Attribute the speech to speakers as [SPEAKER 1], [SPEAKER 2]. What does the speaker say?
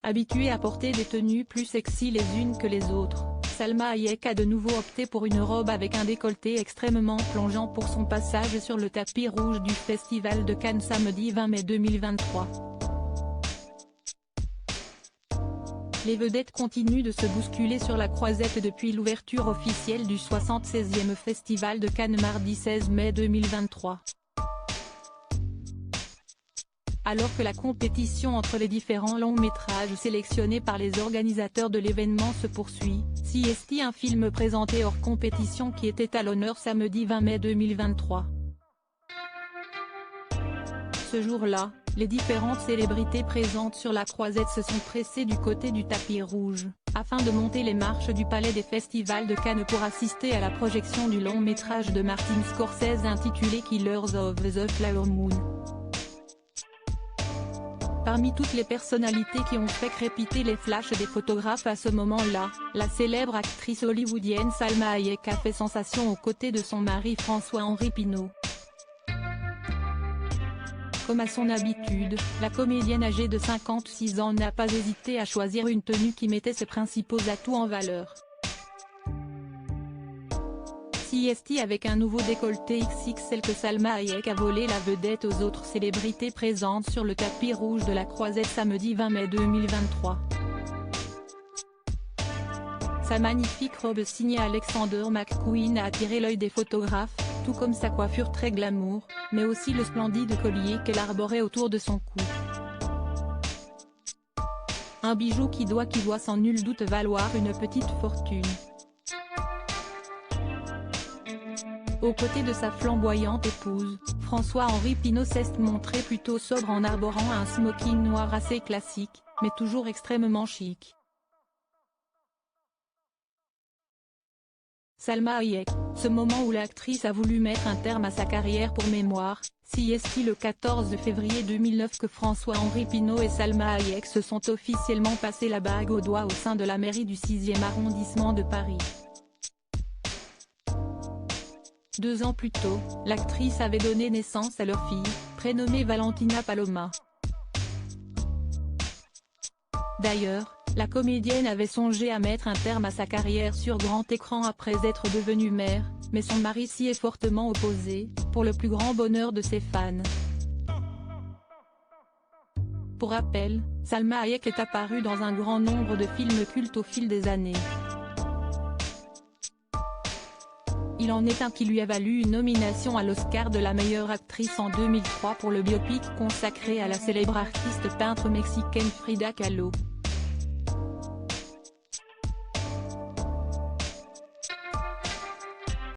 [SPEAKER 1] Habituée à porter des tenues plus sexy les unes que les autres, Salma Hayek a de nouveau opté pour une robe avec un décolleté extrêmement plongeant pour son passage sur le tapis rouge du Festival de Cannes samedi 20 mai 2023. Les vedettes continuent de se bousculer sur la croisette depuis l'ouverture officielle du 76e Festival de Cannes mardi 16 mai 2023. Alors que la compétition entre les différents longs métrages sélectionnés par les organisateurs de l'événement se poursuit, CST, un film présenté hors compétition qui était à l'honneur samedi 20 mai 2023. Ce jour-là, les différentes célébrités présentes sur la croisette se sont pressées du côté du tapis rouge, afin de monter les marches du Palais des Festivals de Cannes pour assister à la projection du long métrage de Martin Scorsese intitulé Killers of the Flower Moon. Parmi toutes les personnalités qui ont fait crépiter les flashs des photographes à ce moment-là, la célèbre actrice hollywoodienne Salma Hayek a fait sensation aux côtés de son mari François-Henri Pinault. Comme à son habitude, la comédienne âgée de 56 ans n'a pas hésité à choisir une tenue qui mettait ses principaux atouts en valeur. CST avec un nouveau décolleté XXL que Salma Hayek a volé la vedette aux autres célébrités présentes sur le tapis rouge de la croisette samedi 20 mai 2023. Sa magnifique robe signée Alexander McQueen a attiré l'œil des photographes, tout comme sa coiffure très glamour, mais aussi le splendide collier qu'elle arborait autour de son cou. Un bijou qui doit sans nul doute valoir une petite fortune. Aux côtés de sa flamboyante épouse, François-Henri Pinault s'est montré plutôt sobre en arborant un smoking noir assez classique, mais toujours extrêmement chic. Salma Hayek, ce moment où l'actrice a voulu mettre un terme à sa carrière pour mémoire, CST le 14 février 2009 que François-Henri Pinault et Salma Hayek se sont officiellement passé la bague au doigt au sein de la mairie du 6e arrondissement de Paris. 2 ans plus tôt, l'actrice avait donné naissance à leur fille, prénommée Valentina Paloma. D'ailleurs, la comédienne avait songé à mettre un terme à sa carrière sur grand écran après être devenue mère, mais son mari s'y est fortement opposé, pour le plus grand bonheur de ses fans. Pour rappel, Salma Hayek est apparue dans un grand nombre de films cultes au fil des années. Il en est un qui lui a valu une nomination à l'Oscar de la meilleure actrice en 2003 pour le biopic consacré à la célèbre artiste peintre mexicaine Frida Kahlo.